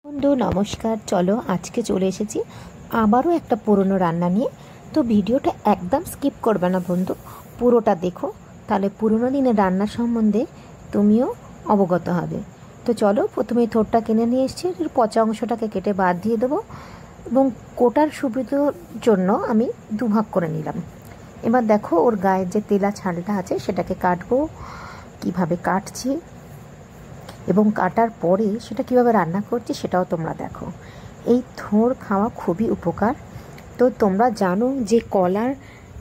বন্ধু নমস্কার। চলো আজকে চলে এসেছি আবারও একটা পুরনো রান্না নিয়ে। তো ভিডিওটা একদম স্কিপ করবে না বন্ধু, পুরোটা দেখো, তাহলে পুরনো দিনের রান্না সম্বন্ধে তুমিও অবগত হবে। তো চলো, প্রথমে থোড়টা কিনে নিয়ে এসেছি, এর পচা অংশটাকে কেটে বাদ দিয়ে দেবো এবং কোটার সুবিধার জন্য আমি দুভাগ করে নিলাম। এবার দেখো ওর গায়ের যে তেলা ছালটা আছে সেটাকে কাটবো। কিভাবে কাটছি এবং কাটার পরে সেটা কিভাবে রান্না করছি সেটাও তোমরা দেখো। এই থোড় খাওয়া খুবই উপকার। তো তোমরা জানো যে কলার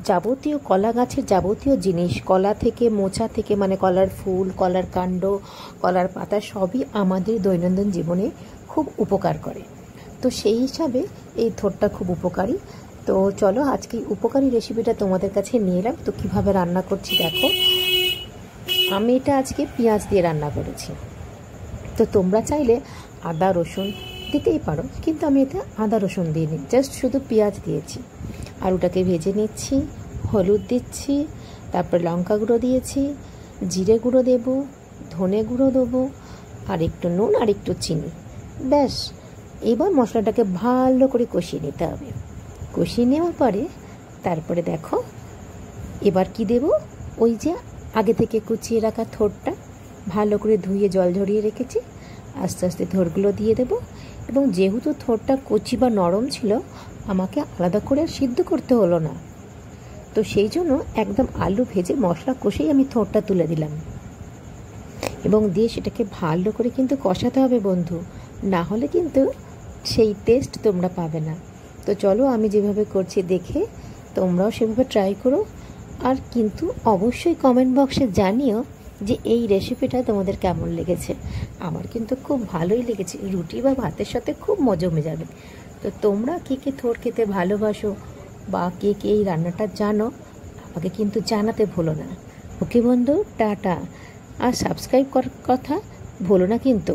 যাবতীয়, কলা গাছের যাবতীয় জিনিস, কলা থেকে মোচা থেকে, মানে কলার ফুল, কলার কাণ্ড, কলার পাতা সবই আমাদের দৈনন্দিন জীবনে খুব উপকার করে। তো সেই হিসাবে এই থোড়টা খুব উপকারী। তো চলো আজকে উপকারী রেসিপিটা তোমাদের কাছে নিয়ে এলাম। তো কীভাবে রান্না করছি দেখো। আমি এটা আজকে পেঁয়াজ দিয়ে রান্না করেছি। তো তোমরা চাইলে আদা রসুন দিতেই পারো, কিন্তু আমি এতে আদা রসুন দিইনি, জাস্ট শুধু পেঁয়াজ দিয়েছি। আর ওটাকে ভেজে নিচ্ছি, হলুদ দিচ্ছি, তারপর লঙ্কা গুঁড়ো দিয়েছি, জিরে গুঁড়ো দেবো, ধনে গুঁড়ো দেবো, আর একটু নুন আর একটু চিনি, ব্যাস। এবার মশলাটাকে ভালো করে কষিয়ে নিতে হবে। কষিয়ে নেওয়ার পরে তারপরে দেখো এবার কি দেব, ওই যে আগে থেকে কুচিয়ে রাখা থোড়টা ভালো করে ধুয়ে জল ঝরিয়ে রেখেছি, আস্তে আস্তে থোড়গুলো দিয়ে দেব। এবং যেহেতু থোড়টা কচি বা নরম ছিল, আমাকে আলাদা করে সিদ্ধ করতে হলো না। তো সেই জন্য একদম আলু ভেজে মশলা কষেই আমি থোড়টা তুলে দিলাম এবং দিয়ে সেটাকে ভালো করে কিন্তু কষাতে হবে বন্ধু, না হলে কিন্তু সেই টেস্ট তোমরা পাবে না। তো চলো আমি যেভাবে করছি দেখে তোমরাও সেভাবে ট্রাই করো। আর কিন্তু অবশ্যই কমেন্ট বক্সে জানিও যে এই রেসিপিটা তোমাদের কেমন লেগেছে। আমার কিন্তু খুব ভালোই লেগেছে, রুটি বা ভাতের সাথে খুব জমে যাবে। তো তোমরা কে কে থোড় খেতে ভালোবাসো বা কে কে এই রান্নাটা জানো, আমাকে কিন্তু জানাতে ভুলো না। ওকে বন্ধু, টাটা। আর সাবস্ক্রাইব করার কথা ভুলো না কিন্তু।